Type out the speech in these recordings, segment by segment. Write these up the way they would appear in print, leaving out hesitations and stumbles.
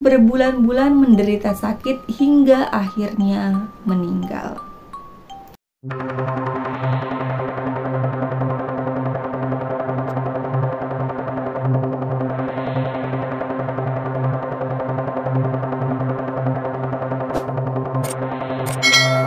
berbulan-bulan menderita sakit hingga akhirnya meninggal.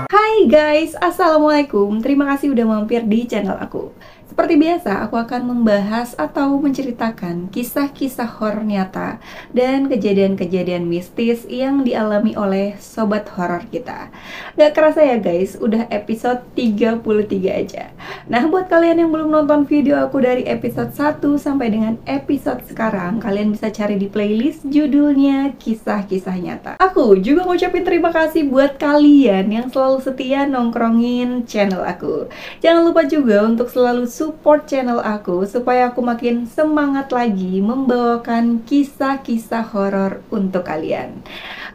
Hai guys, assalamualaikum. Terima kasih udah mampir di channel aku. Seperti biasa, aku akan membahas atau menceritakan kisah-kisah horor nyata dan kejadian-kejadian mistis yang dialami oleh sobat horor kita. Gak kerasa ya guys, udah episode 33 aja. Nah, buat kalian yang belum nonton video aku dari episode 1 sampai dengan episode sekarang, kalian bisa cari di playlist judulnya Kisah-Kisah Nyata. Aku juga ngucapin terima kasih buat kalian yang selalu setia nongkrongin channel aku. Jangan lupa juga untuk selalu support channel aku supaya aku makin semangat lagi membawakan kisah-kisah horor untuk kalian.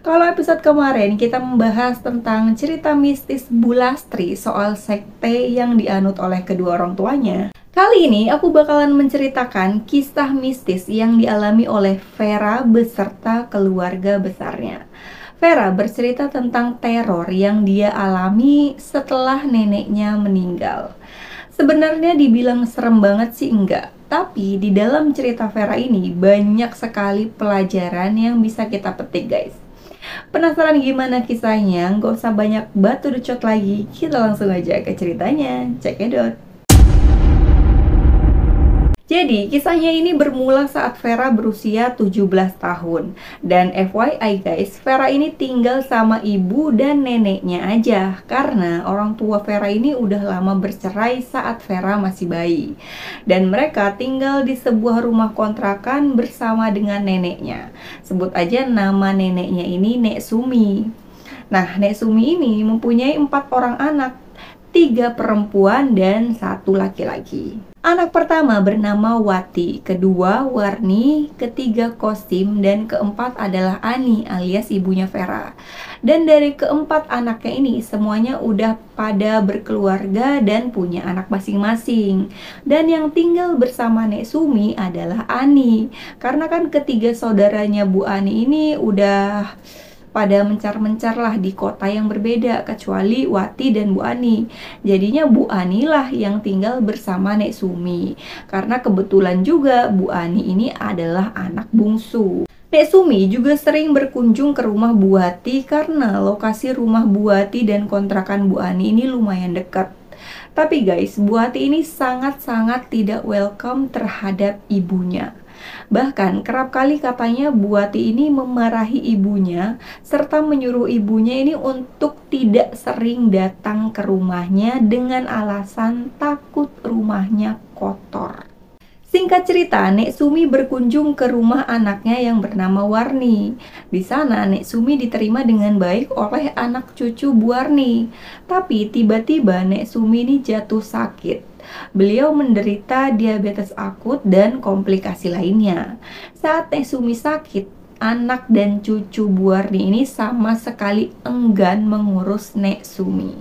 Kalau episode kemarin kita membahas tentang cerita mistis Bu Lastri soal sekte yang dianut oleh kedua orang tuanya. Kali ini aku bakalan menceritakan kisah mistis yang dialami oleh Vera beserta keluarga besarnya. Vera bercerita tentang teror yang dia alami setelah neneknya meninggal. Sebenarnya dibilang serem banget sih enggak, tapi di dalam cerita Vera ini banyak sekali pelajaran yang bisa kita petik guys. Penasaran gimana kisahnya? Gak usah banyak batu decot lagi, kita langsung aja ke ceritanya. Cekidot. Jadi, kisahnya ini bermula saat Vera berusia 17 tahun. Dan FYI guys, Vera ini tinggal sama ibu dan neneknya aja. Karena orang tua Vera ini udah lama bercerai saat Vera masih bayi. Dan mereka tinggal di sebuah rumah kontrakan bersama dengan neneknya. Sebut aja nama neneknya ini Nek Sumi. Nah, Nek Sumi ini mempunyai 4 orang anak, 3 perempuan dan 1 laki-laki. Anak pertama bernama Wati, kedua Warni, ketiga Kosim, dan keempat adalah Ani alias ibunya Vera. Dan dari keempat anaknya ini semuanya udah pada berkeluarga dan punya anak masing-masing. Dan yang tinggal bersama Nek Sumi adalah Ani. Karena kan ketiga saudaranya Bu Ani ini udah pada mencar-mencar lah di kota yang berbeda kecuali Wati dan Bu Ani. Jadinya Bu Ani lah yang tinggal bersama Nek Sumi. Karena kebetulan juga Bu Ani ini adalah anak bungsu. Nek Sumi juga sering berkunjung ke rumah Bu Wati karena lokasi rumah Bu Wati dan kontrakan Bu Ani ini lumayan dekat. Tapi guys, Bu Wati ini sangat-sangat tidak welcome terhadap ibunya. Bahkan kerap kali katanya Bu Wati ini memarahi ibunya serta menyuruh ibunya ini untuk tidak sering datang ke rumahnya dengan alasan takut rumahnya kotor. Singkat cerita, Nek Sumi berkunjung ke rumah anaknya yang bernama Warni. Di sana Nek Sumi diterima dengan baik oleh anak cucu Bu Warni. Tapi tiba-tiba Nek Sumi ini jatuh sakit. Beliau menderita diabetes akut dan komplikasi lainnya. Saat Nek Sumi sakit, anak dan cucu Bu Warni ini sama sekali enggan mengurus Nek Sumi.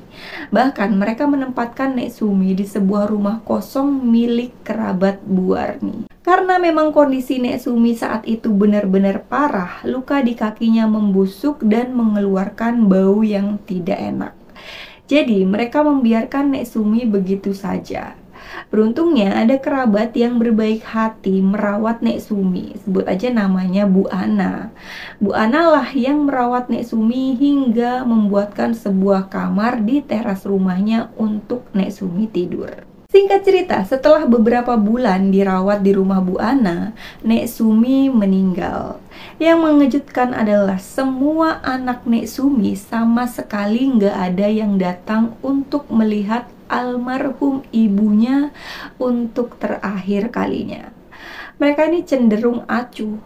Bahkan mereka menempatkan Nek Sumi di sebuah rumah kosong milik kerabat Bu Warni. Karena memang kondisi Nek Sumi saat itu benar-benar parah, luka di kakinya membusuk dan mengeluarkan bau yang tidak enak. Jadi mereka membiarkan Nek Sumi begitu saja. Beruntungnya ada kerabat yang berbaik hati merawat Nek Sumi. Sebut aja namanya Bu Ana. Bu Ana lah yang merawat Nek Sumi hingga membuatkan sebuah kamar di teras rumahnya untuk Nek Sumi tidur. Singkat cerita, setelah beberapa bulan dirawat di rumah Bu Ana, Nek Sumi meninggal. Yang mengejutkan adalah semua anak Nek Sumi sama sekali nggak ada yang datang untuk melihat almarhum ibunya untuk terakhir kalinya. Mereka ini cenderung acuh.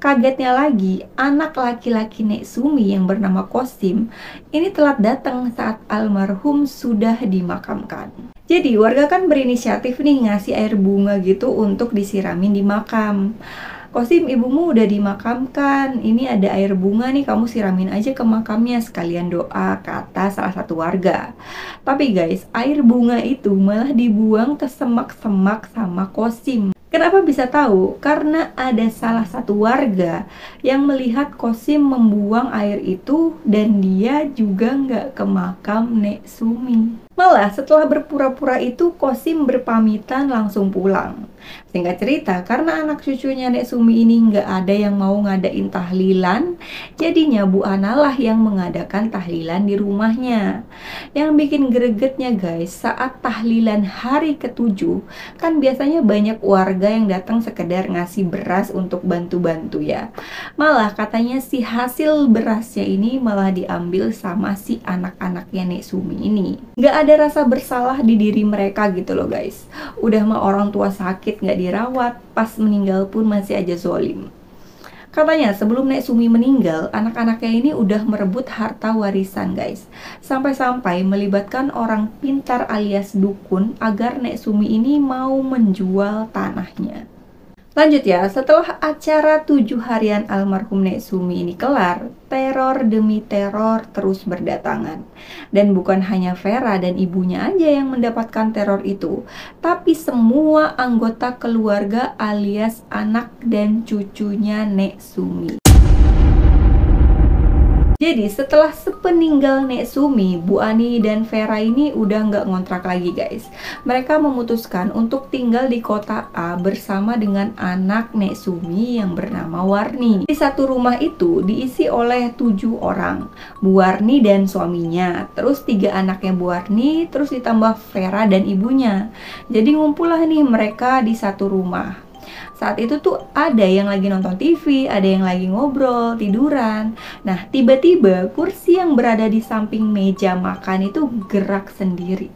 Kagetnya lagi, anak laki-laki Nek Sumi yang bernama Kosim ini telat datang saat almarhum sudah dimakamkan. Jadi warga kan berinisiatif nih ngasih air bunga gitu untuk disiramin di makam. Kosim, ibumu udah dimakamkan, ini ada air bunga nih, kamu siramin aja ke makamnya sekalian doa, kata salah satu warga. Tapi guys, air bunga itu malah dibuang ke semak-semak sama Kosim. Kenapa bisa tahu? Karena ada salah satu warga yang melihat Kosim membuang air itu dan dia juga nggak ke makam Nek Sumi. Malah setelah berpura-pura itu Kosim berpamitan langsung pulang. Singkat cerita, karena anak cucunya Nek Sumi ini nggak ada yang mau ngadain tahlilan, jadinya Bu Ana lah yang mengadakan tahlilan di rumahnya. Yang bikin gregetnya guys, saat tahlilan hari ke-7, kan biasanya banyak warga yang datang sekedar ngasih beras untuk bantu-bantu ya. Malah katanya si hasil berasnya ini malah diambil sama si anak-anaknya Nek Sumi ini. Nggak ada rasa bersalah di diri mereka gitu loh guys. Udah mah orang tua sakit nggak dirawat, pas meninggal pun masih aja zolim. Katanya sebelum Nek Sumi meninggal, anak-anaknya ini udah merebut harta warisan guys. Sampai-sampai melibatkan orang pintar alias dukun agar Nek Sumi ini mau menjual tanahnya. Lanjut ya, setelah acara 7 harian almarhum Nek Sumi ini kelar, teror demi teror terus berdatangan. Dan bukan hanya Vera dan ibunya aja yang mendapatkan teror itu, tapi semua anggota keluarga alias anak dan cucunya Nek Sumi. Jadi setelah sepeninggal Nek Sumi, Bu Ani dan Vera ini udah nggak ngontrak lagi guys. Mereka memutuskan untuk tinggal di kota A bersama dengan anak Nek Sumi yang bernama Warni. Di satu rumah itu diisi oleh 7 orang, Bu Warni dan suaminya, terus 3 anaknya Bu Warni, terus ditambah Vera dan ibunya. Jadi ngumpullah nih mereka di satu rumah. Saat itu tuh ada yang lagi nonton TV, ada yang lagi ngobrol, tiduran. Nah, tiba-tiba kursi yang berada di samping meja makan itu gerak sendiri.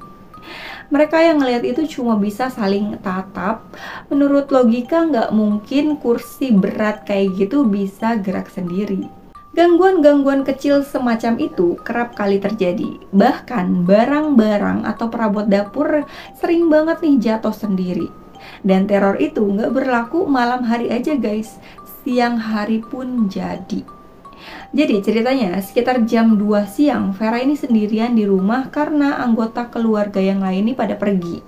Mereka yang ngelihat itu cuma bisa saling tatap. Menurut logika nggak mungkin kursi berat kayak gitu bisa gerak sendiri. Gangguan-gangguan kecil semacam itu kerap kali terjadi. Bahkan barang-barang atau perabot dapur sering banget nih jatuh sendiri. Dan teror itu nggak berlaku malam hari aja guys, siang hari pun jadi. Jadi ceritanya sekitar jam 2 siang Vera ini sendirian di rumah karena anggota keluarga yang lain ini pada pergi.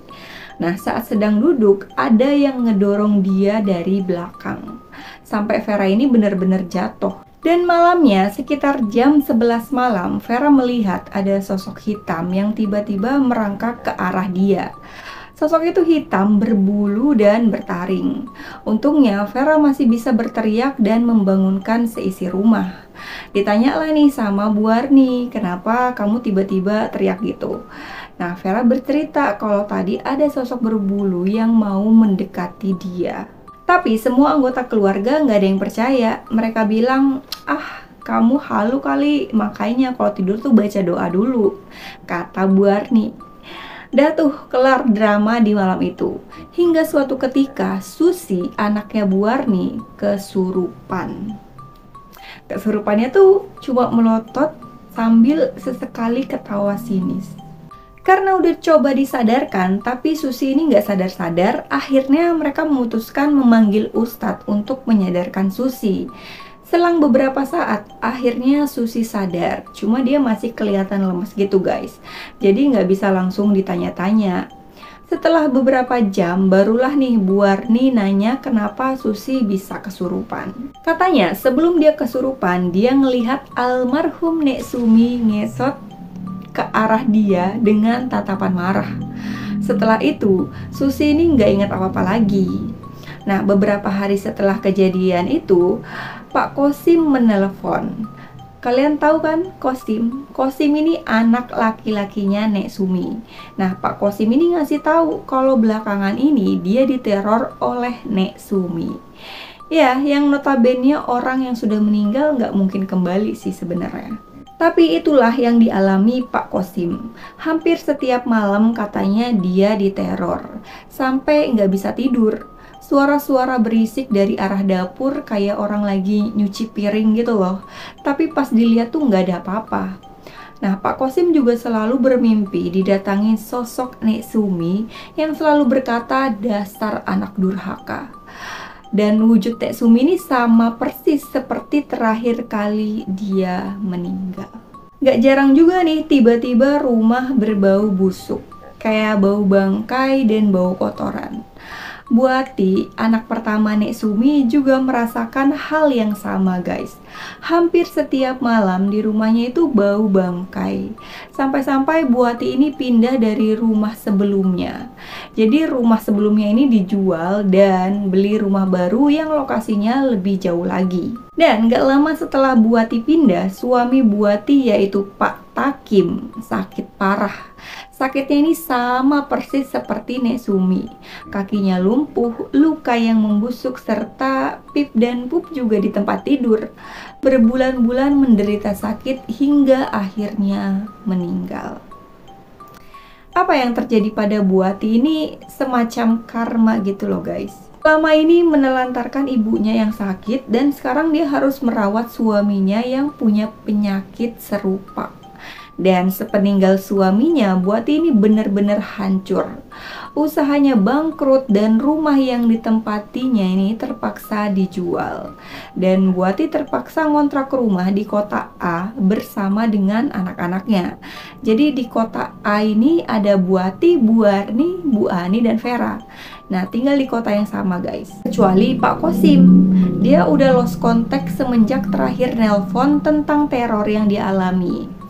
Nah, saat sedang duduk ada yang ngedorong dia dari belakang sampai Vera ini benar-benar jatuh. Dan malamnya sekitar jam 11 malam Vera melihat ada sosok hitam yang tiba-tiba merangkak ke arah dia. Sosok itu hitam, berbulu, dan bertaring. Untungnya Vera masih bisa berteriak dan membangunkan seisi rumah. Ditanyalah nih sama Bu Warni, kenapa kamu tiba-tiba teriak gitu? Nah, Vera bercerita kalau tadi ada sosok berbulu yang mau mendekati dia. Tapi semua anggota keluarga nggak ada yang percaya. Mereka bilang, kamu halu kali, makanya kalau tidur tuh baca doa dulu, kata Bu Warni. Dah tuh kelar drama di malam itu. Hingga suatu ketika Susi, anaknya Bu Warni, kesurupan. Kesurupannya tuh cuma melotot sambil sesekali ketawa sinis. Karena udah coba disadarkan, tapi Susi ini nggak sadar-sadar, akhirnya mereka memutuskan memanggil Ustadz untuk menyadarkan Susi. Selang beberapa saat, akhirnya Susi sadar, cuma dia masih kelihatan lemes gitu guys. Jadi nggak bisa langsung ditanya-tanya. Setelah beberapa jam, barulah nih Bu Warni nanya kenapa Susi bisa kesurupan. Katanya sebelum dia kesurupan, dia ngelihat almarhum Nek Sumi ngesot ke arah dia dengan tatapan marah. Setelah itu, Susi ini nggak ingat apa-apa lagi. Nah, beberapa hari setelah kejadian itu, Pak Kosim menelepon. Kalian tahu kan Kosim? Kosim ini anak laki-lakinya Nek Sumi. Nah, Pak Kosim ini ngasih tahu kalau belakangan ini dia diteror oleh Nek Sumi. Ya, yang notabene orang yang sudah meninggal nggak mungkin kembali sih sebenarnya. Tapi itulah yang dialami Pak Kosim. Hampir setiap malam katanya dia diteror, sampai nggak bisa tidur. Suara-suara berisik dari arah dapur kayak orang lagi nyuci piring gitu loh. Tapi pas dilihat tuh nggak ada apa-apa. Nah, Pak Kosim juga selalu bermimpi didatangi sosok Nek Sumi yang selalu berkata dasar anak durhaka. Dan wujud Nek Sumi ini sama persis seperti terakhir kali dia meninggal. Gak jarang juga nih tiba-tiba rumah berbau busuk, kayak bau bangkai dan bau kotoran. Buati, anak pertama Nek Sumi, juga merasakan hal yang sama guys. Hampir setiap malam di rumahnya itu bau bangkai. Sampai-sampai Buati ini pindah dari rumah sebelumnya. Jadi rumah sebelumnya ini dijual dan beli rumah baru yang lokasinya lebih jauh lagi. Dan gak lama setelah Buati pindah, suami Buati yaitu Pak Takim sakit parah. Sakitnya ini sama persis seperti Nek Sumi. Kakinya lumpuh, luka yang membusuk, serta Pip dan Pup juga di tempat tidur. Berbulan-bulan menderita sakit hingga akhirnya meninggal. Apa yang terjadi pada Buati ini semacam karma gitu loh guys. Selama ini menelantarkan ibunya yang sakit dan sekarang dia harus merawat suaminya yang punya penyakit serupa. Dan sepeninggal suaminya, Buati ini benar-benar hancur. Usahanya bangkrut dan rumah yang ditempatinya ini terpaksa dijual. Dan Buati terpaksa ngontrak rumah di kota A bersama dengan anak-anaknya. Jadi di kota A ini ada Buati, Bu Arni, Bu Ani, dan Vera. Nah, tinggal di kota yang sama guys. Kecuali Pak Kosim. Dia udah lost contact semenjak terakhir nelpon tentang teror yang dialami.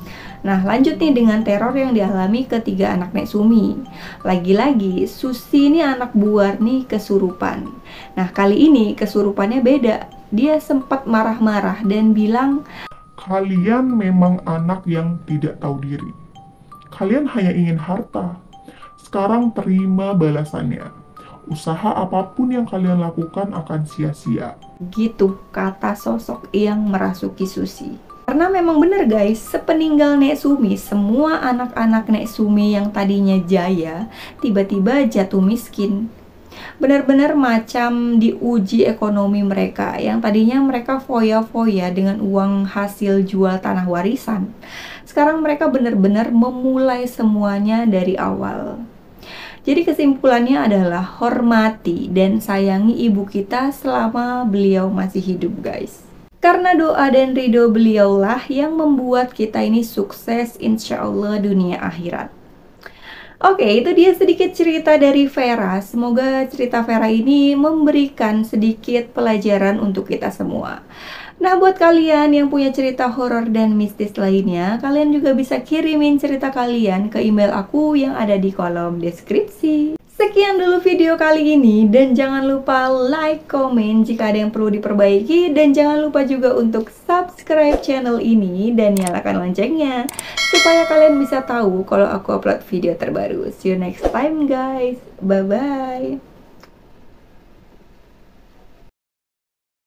Nah, lanjut nih dengan teror yang dialami ketiga anak Nek Sumi. Lagi-lagi, Susi ini anak Bu Warni kesurupan. Nah, kali ini kesurupannya beda. Dia sempat marah-marah dan bilang, "Kalian memang anak yang tidak tahu diri. Kalian hanya ingin harta. Sekarang terima balasannya. Usaha apapun yang kalian lakukan akan sia-sia." gitu kata sosok yang merasuki Susi. Karena memang bener guys, sepeninggal Nek Sumi, semua anak-anak Nek Sumi yang tadinya jaya, tiba-tiba jatuh miskin. Benar-benar macam diuji ekonomi mereka, yang tadinya mereka foya-foya dengan uang hasil jual tanah warisan. Sekarang mereka benar-benar memulai semuanya dari awal. Jadi kesimpulannya adalah hormati dan sayangi ibu kita selama beliau masih hidup guys. Karena doa dan ridho beliaulah yang membuat kita ini sukses insya Allah dunia akhirat. Oke, itu dia sedikit cerita dari Vera. Semoga cerita Vera ini memberikan sedikit pelajaran untuk kita semua. Nah, buat kalian yang punya cerita horor dan mistis lainnya, kalian juga bisa kirimin cerita kalian ke email aku yang ada di kolom deskripsi. Sekian dulu video kali ini, dan jangan lupa like, komen jika ada yang perlu diperbaiki, dan jangan lupa juga untuk subscribe channel ini dan nyalakan loncengnya supaya kalian bisa tahu kalau aku upload video terbaru. See you next time guys, bye bye.